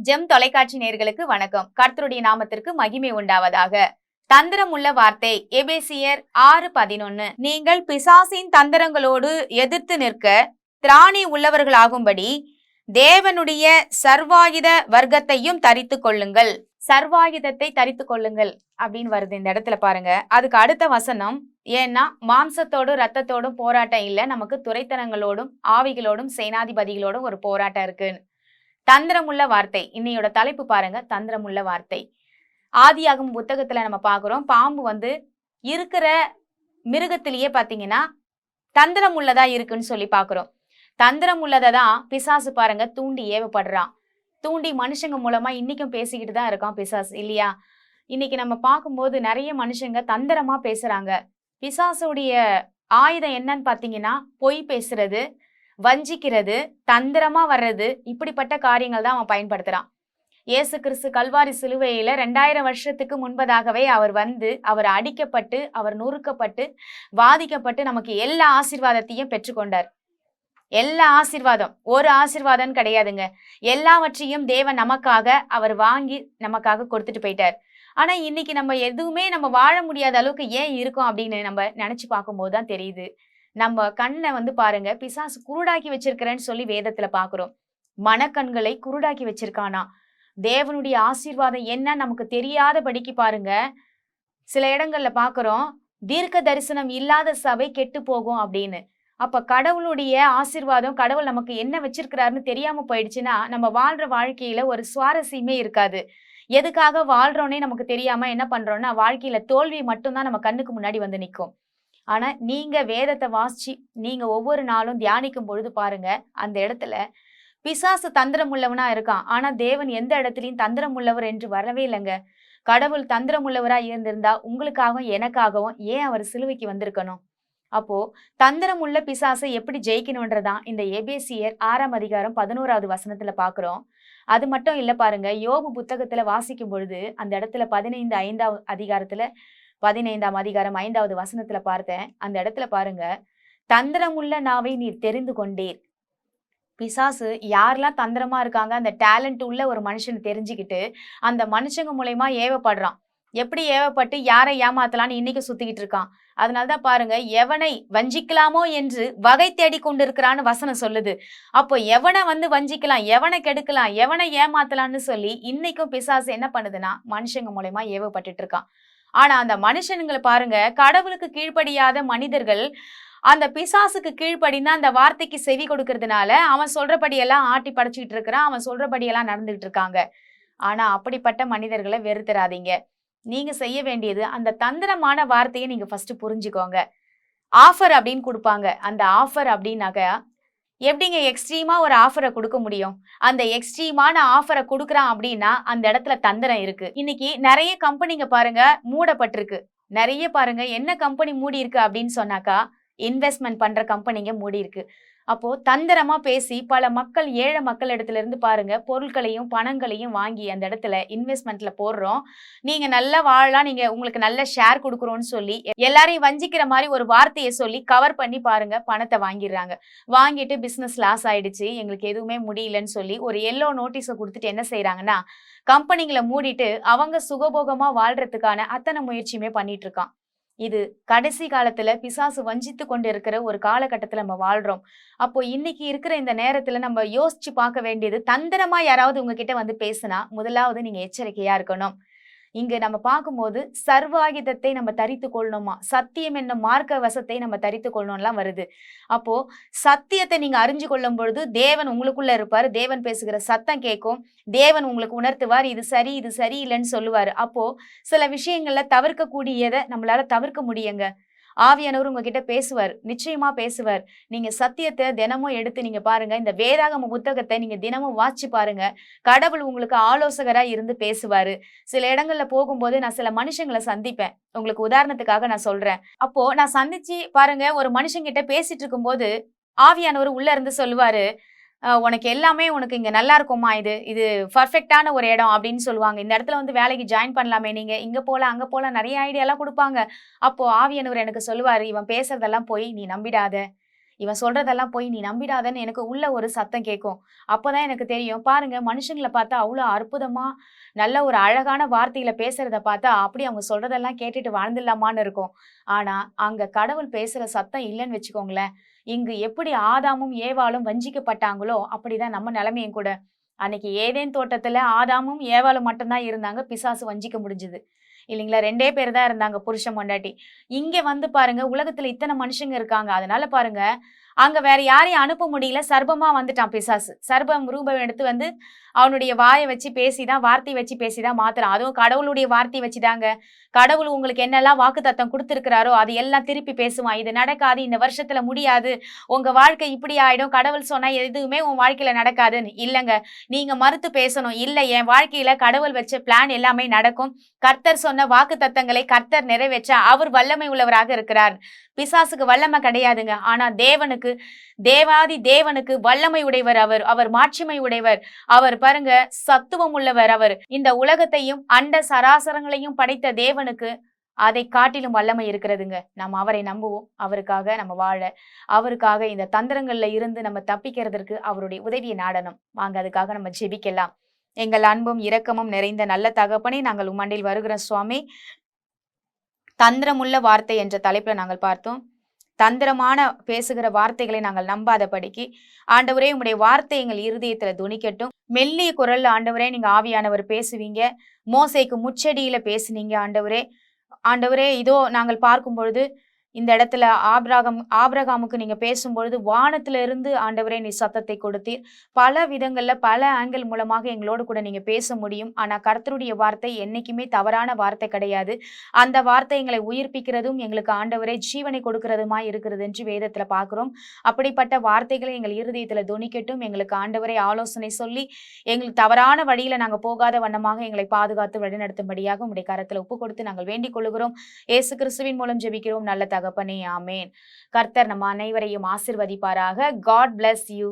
GeM தொலைக்காட்சி நேயர்களுக்கு வணக்கம். கர்த்தருடைய நாமத்திற்கு மகிமை உண்டாவதாக. தந்திரம் உள்ள வார்த்தை எபேசியர் 6:11. நீங்கள் பிசாசின் தந்திரங்களோடு எதிர்த்து நிற்க திராணி உள்ளவர்களாகும்படி தேவனுடைய சர்வாயுத வர்க்கத்தையும் தரித்து கொள்ளுங்கள். சர்வாயுதத்தை தரித்து கொள்ளுங்கள் அப்படின்னு வருது இந்த இடத்துல பாருங்க. அதுக்கு அடுத்த வசனம், ஏன்னா மாம்சத்தோடும் ரத்தத்தோடும் போராட்டம் இல்லை, நமக்கு துரைத்தனங்களோடும் ஆவிகளோடும் சேனாதிபதிகளோடும் ஒரு போராட்டம் இருக்கு. தந்திரமுள்ள வார்த்தை, இன்னையோட தலைப்பு பாருங்க, தந்திரமுள்ள வார்த்தை. ஆதியாகமம் புத்தகத்துல நம்ம பாக்குறோம், பாம்பு இருக்கிற மிருகத்திலேயே பாத்தீங்கன்னா தந்திரம் உள்ளதா இருக்குன்னு சொல்லி பாக்குறோம். தந்திரம் உள்ளதை தான் பிசாசு பாருங்க தூண்டி ஏவப்படுறான். தூண்டி மனுஷங்க மூலமா இன்னைக்கும் பேசிக்கிட்டு தான் இருக்கான் பிசாசு, இல்லையா? இன்னைக்கு நம்ம பார்க்கும்போது நிறைய மனுஷங்க தந்திரமா பேசுறாங்க. பிசாசுடைய ஆயுதம் என்னன்னு பாத்தீங்கன்னா பொய் பேசுறது, வஞ்சிக்கிறது, தந்திரமா வர்றது, இப்படிப்பட்ட காரியங்கள் தான் அவன் பயன்படுத்துறான். இயேசு கிறிஸ்து கல்வாரி சிலுவையில 2000 வருஷத்துக்கு முன்பதாகவே அவர் அடிக்கப்பட்டு, அவர் நொறுக்கப்பட்டு, வாதிக்கப்பட்டு நமக்கு எல்லா ஆசீர்வாதத்தையும் பெற்றுக்கொண்டார். எல்லா ஆசீர்வாதம், ஒரு ஆசீர்வாதம் கிடையாதுங்க. எல்லாவற்றையும் தேவன் நமக்காக அவர் வாங்கி நமக்காக கொடுத்துட்டு போயிட்டார். ஆனா இன்னைக்கு நம்ம எதுவுமே நம்ம வாழ முடியாத அளவுக்கு ஏன் இருக்கோம் அப்படின்னு நம்ம நினைச்சு பார்க்கும்போது தான் தெரியுது. நம்ம கண்ணை பாருங்க, பிசாசு குருடாக்கி வச்சிருக்கிறேன்னு சொல்லி வேதத்துல பாக்குறோம். மனக்கண்களை குருடாக்கி வச்சிருக்கானா. தேவனுடைய ஆசீர்வாதம் என்ன நமக்கு தெரியாதபடிக்கு பாருங்க, சில இடங்கள்ல பாக்குறோம், தீர்க்க தரிசனம் இல்லாத சபை கெட்டு போகும் அப்படின்னு. அப்ப கடவுளுடைய ஆசீர்வாதம், கடவுள் நமக்கு என்ன வச்சிருக்கிறாருன்னு தெரியாம போயிடுச்சுன்னா நம்ம வாழ்ற வாழ்க்கையில ஒரு சுவாரஸ்யமே இருக்காது. எதுக்காக வாழ்றோன்னே நமக்கு தெரியாம என்ன பண்றோம்னா வாழ்க்கையில தோல்வி மட்டும்தான் நம்ம கண்ணுக்கு முன்னாடி வந்து நிற்கும். ஆனா நீங்க வேதத்தை வாசிச்சு நீங்க ஒவ்வொரு நாளும் தியானிக்கும் பொழுது பாருங்க, அந்த இடத்துல பிசாசு தந்திரம் உள்ளவனா இருக்கான். ஆனா தேவன் எந்த இடத்துலயும் தந்திரம் உள்ளவர் என்று வரவே இல்லைங்க. கடவுள் தந்திரம் உள்ளவரா இருந்திருந்தா உங்களுக்காகவும் எனக்காகவும் ஏன் அவர் சிலுவைக்கு வந்திருக்கணும்? அப்போ தந்திரம் உள்ள பிசாசை எப்படி ஜெயிக்கணும்ன்றதான் இந்த எபேசியர் 6:11 வசனத்துல பாக்குறோம். அது மட்டும் இல்ல பாருங்க, யோபு புத்தகத்துல வாசிக்கும் பொழுது அந்த இடத்துல 15 அதிகாரத்துல 15ஆம் அதிகாரம் 5வது வசனத்துல பார்த்தேன். அந்த இடத்துல பாருங்க, தந்திரமுள்ள நாவை நீர் தெரிந்து கொண்டீர். பிசாசு யாரெல்லாம் தந்திரமா இருக்காங்க, அந்த டேலண்ட் உள்ள ஒரு மனுஷனை தெரிஞ்சுக்கிட்டு அந்த மனுஷங்க மூலயமா ஏவப்படுறான். எப்படி ஏவப்பட்டு யாரை ஏமாத்தலான்னு இன்னைக்கு சுத்திக்கிட்டு இருக்கான். அதனாலதான் பாருங்க, எவனை வஞ்சிக்கலாமோ என்று வகை தேடி கொண்டு இருக்கிறான்னு வசனம் சொல்லுது. அப்போ எவனை வஞ்சிக்கலாம், எவனை கெடுக்கலாம், எவனை ஏமாத்தலான்னு சொல்லி இன்னைக்கும் பிசாசு என்ன பண்ணுதுன்னா மனுஷங்க மூலயமா ஏவப்பட்டுட்டு இருக்கான். ஆனா அந்த மனுஷனுங்களை பாருங்க, கடவுளுக்கு கீழ்ப்படியாத மனிதர்கள் அந்த பிசாசுக்கு கீழ்ப்படினா அந்த வார்த்தைக்கு செவி கொடுக்கறதுனால அவன் சொல்றபடியெல்லாம் ஆட்டி படைச்சுக்கிட்டு இருக்கிறான், அவன் சொல்றபடியெல்லாம் நடந்துகிட்டு இருக்காங்க. ஆனா அப்படிப்பட்ட மனிதர்களை வெறுத்துறாதீங்க. நீங்க செய்ய வேண்டியது, அந்த தந்திரமான வார்த்தையை நீங்க ஃபர்ஸ்ட் புரிஞ்சுக்கோங்க. ஆஃபர் அப்படின்னு கொடுப்பாங்க. அந்த ஆஃபர் அப்படின்னாக்க எப்படிங்க எக்ஸ்ட்ரீமா ஒரு ஆஃபரை கொடுக்க முடியும்? அந்த எக்ஸ்ட்ரீமான ஆஃபரை கொடுக்குறான் அப்படின்னா அந்த இடத்துல தந்திரம் இருக்கு. இன்னைக்கு நிறைய கம்பெனிங்க பாருங்க மூடப்பட்டிருக்கு. நிறைய பாருங்க, என்ன கம்பெனி மூடி இருக்கு அப்படின்னு சொன்னாக்கா இன்வெஸ்ட்மெண்ட் பண்ற கம்பெனிங்க மூடி இருக்கு. அப்போ தந்திரமா பேசி பல மக்கள், ஏழை மக்கள் இடத்துல இருந்து பாருங்க பொருட்களையும் பணங்களையும் வாங்கி அந்த இடத்துல இன்வெஸ்ட்மெண்ட்ல போடுறோம், நீங்க நல்லா வாழலாம், நீங்க உங்களுக்கு நல்ல ஷேர் கொடுக்குறோம்னு சொல்லி எல்லாரையும் வஞ்சிக்கிற மாதிரி ஒரு வார்த்தையை சொல்லி கவர் பண்ணி பாருங்க பணத்தை வாங்கிடுறாங்க. வாங்கிட்டு பிசினஸ் லாஸ் ஆயிடுச்சு, எங்களுக்கு எதுவுமே முடியலன்னு சொல்லி ஒரு எல்லோ நோட்டீஸை கொடுத்துட்டு என்ன செய்யறாங்கன்னா கம்பெனிகளை மூடிட்டு அவங்க சுகபோகமா வாழ்றதுக்கான அத்தனை முயற்சியுமே பண்ணிட்டு இருக்கான். இது கடைசி காலத்துல பிசாசு வஞ்சித்து கொண்டு இருக்கிற ஒரு காலகட்டத்துல நம்ம வாழ்றோம். அப்போ இன்னைக்கு இருக்கிற இந்த நேரத்துல நம்ம யோசிச்சு பார்க்க வேண்டியது, தந்திரமா யாராவது உங்ககிட்ட பேசினா முதலாவது நீங்க எச்சரிக்கையா இருக்கணும். இங்க நம்ம பார்க்கும்போது சர்வாயுதத்தை நம்ம தரித்து கொள்ளணுமா, சத்தியம் என்னும் மார்க்க வசத்தை நம்ம தரித்து கொள்ளணும்லாம் வருது. அப்போ சத்தியத்தை நீங்க அறிஞ்சு கொள்ளும் பொழுது தேவன் உங்களுக்குள்ள இருப்பாரு. தேவன் பேசுகிற சத்தம் கேட்கும். தேவன் உங்களுக்கு உணர்த்துவார், இது சரி இது சரியில்லைன்னு சொல்லுவாரு. அப்போ சில விஷயங்கள்ல தவிர்க்கக்கூடியதை நம்மளால தவிர்க்க முடியுங்க. ஆவியானவர் உங்ககிட்ட பேசுவார், நிச்சயமா பேசுவார். நீங்க சத்தியத்தை தினமும் எடுத்து நீங்க பாருங்க, இந்த வேதாகம புத்தகத்தை நீங்க தினமும் வாசிச்சு பாருங்க. கடவுள் உங்களுக்கு ஆலோசகரா இருந்து பேசுவாரு. சில இடங்கள்ல போகும்போது நான் சில மனுஷங்களை சந்திப்பேன். உங்களுக்கு உதாரணத்துக்காக நான் சொல்றேன். அப்போ நான் சந்திச்சு பாருங்க, ஒரு மனுஷங்கிட்ட பேசிட்டு இருக்கும்போது ஆவியானவர் உள்ள இருந்து சொல்லுவாரு, உனக்கு எல்லாமே உனக்கு இங்க நல்லா இருக்குமா, இது இது பர்ஃபெக்டான ஒரு இடம் அப்படின்னு சொல்லுவாங்க. இந்த இடத்துல வேலைக்கு ஜாயின் பண்ணலாமே, நீங்க இங்க போல அங்க போல நிறைய ஐடியா எல்லாம் கொடுப்பாங்க. அப்போ ஆவியானவர் எனக்கு சொல்லுவாரு, இவன் பேசுறதெல்லாம் போய் நீ நம்பிடாத, இவன் சொல்றதெல்லாம் போய் நீ நம்பிடாதன்னு எனக்கு உள்ள ஒரு சத்தம் கேட்கும். அப்பதான் எனக்கு தெரியும், பாருங்க மனுஷங்களை பார்த்தா அவ்வளோ அற்புதமா நல்ல ஒரு அழகான வார்த்தையில பேசுறத பார்த்தா அப்படி அவங்க சொல்றதெல்லாம் கேட்டுட்டு வாழ்ந்துடலாமான்னு இருக்கும். ஆனா அங்க கடவுள் பேசுற சத்தம் இல்லைன்னு வச்சுக்கோங்களேன், இங்கு எப்படி ஆதாமும் ஏவாளும் வஞ்சிக்கப்பட்டாங்களோ அப்படிதான் நம்ம நிலைமையும் கூட. அன்னைக்கு ஏதேன் தோட்டத்துல ஆதாமும் ஏவாளும் மட்டும்தான் இருந்தாங்க, பிசாசு வஞ்சிக்க முடிஞ்சது இல்லைங்களா? 2 பேர் தான் இருந்தாங்க, புருஷன் பொண்டாட்டி. இங்க வந்து பாருங்க, உலகத்துல இத்தனை மனுஷங்க இருக்காங்க. அதனால பாருங்க, அங்க வேற யாரையும் அனுப்ப முடியல. சர்ப்பமா வந்துட்டான் பிசாசு. சர்ப்பம் ரூபம் எடுத்து வந்து அவனுடைய வாயை வச்சு பேசிதான், வார்த்தை வச்சு பேசிதான் மாத்துறான். அதுவும் கடவுளுடைய வார்த்தை வச்சுதாங்க. கடவுள் உங்களுக்கு என்னெல்லாம் வாக்குத்தத்தம் கொடுத்திருக்கிறாரோ அது எல்லாம் திருப்பி பேசுவான். இது நடக்காது, இந்த வருஷத்துல முடியாது, உங்க வாழ்க்கை இப்படி ஆயிடும், கடவுள் சொன்னா எதுவுமே உன் வாழ்க்கையில நடக்காதுன்னு இல்லைங்க. நீங்க மறுத்து பேசணும். இல்ல, என் வாழ்க்கையில கடவுள் வச்ச பிளான் எல்லாமே நடக்கும். கர்த்தர் சொன்ன வாக்குத்தத்தங்களை கர்த்தர் நிறைவேற்ற அவர் வல்லமை உள்ளவராக இருக்கிறார். பிசாசுக்கு வல்லமை கிடையாதுங்க. ஆனா தேவனுக்கு, தேவாதி தேவனுக்கு வல்லமை உடையவர் அவர். அவர் மாட்சிமை உடையவர். அவர் பாருங்க சத்துவம் உள்ளவர். அவர் இந்த உலகத்தையும் அண்ட சராசரங்களையும் படைத்த தேவனுக்கு அதை காட்டிலும் வல்லமை இருக்கிறதுங்க. நம்ம அவரை நம்புவோம். அவருக்காக நம்ம வாழ, அவருக்காக இந்த தந்திரங்கள்ல இருந்து நம்ம தப்பிக்கிறதுக்கு அவருடைய உதவியை நாடணும். வாங்க அதுக்காக நம்ம ஜெபிக்கலாம். எங்கள் அன்பும் இரக்கமும் நிறைந்த நல்ல தகப்பனே, நாங்கள் உம்மண்டில் வருகிற சுவாமி. தந்திரமுள்ள வார்த்தை என்ற தலைப்புல நாங்கள் பார்த்தோம். தந்திரமான பேசுகிற வார்த்தைகளை நாங்கள் நம்பாதபடிக்கு ஆண்டவரே உம்முடைய வார்த்தை எங்கள் இருதயத்துல துணிக்கட்டும். மெல்லிய குரல்ல ஆண்டவரே நீங்க ஆவியானவர் பேசுவீங்க. மோசேக்கு முச்செடியில பேசுனீங்க ஆண்டவரே. ஆண்டவரே இதோ நாங்கள் பார்க்கும் பொழுது இந்த இடத்துல ஆபிரகாமுக்கு நீங்க பேசும்பொழுது வானத்துல இருந்து ஆண்டவரே நீ சத்தத்தை கொடுத்தீர். பல விதங்கள்ல பல ஆங்கிள் மூலமாக எங்களோடு கூட நீங்க பேச முடியும். ஆனா கர்த்தருடைய வார்த்தை என்னைக்குமே தவறான வார்த்தை கிடையாது. அந்த வார்த்தை எங்களை உயிர்ப்பிக்கிறதும் எங்களுக்கு ஆண்டவரே ஜீவனை கொடுக்கிறதுமா இருக்கிறது என்று வேதத்துல பார்க்கிறோம். அப்படிப்பட்ட வார்த்தைகளை எங்கள் இருதயத்துல துணிக்கட்டும். எங்களுக்கு ஆண்டவரே ஆலோசனை சொல்லி எங்களுக்கு தவறான வழியில நாங்க போகாத வண்ணமாக எங்களை பாதுகாத்து வழிநடத்தும்படியாக உங்களுடைய கரத்துல ஒப்பு கொடுத்து நாங்கள் வேண்டிக் கொள்ளுகிறோம். இயேசு கிறிஸ்துவின் மூலம் ஜெபிக்கிறோம் நல்ல தகப்பனே, ஆமேன். கர்த்தர் நம்ம அனைவரையும் ஆசீர்வதிப்பாராக. God bless you.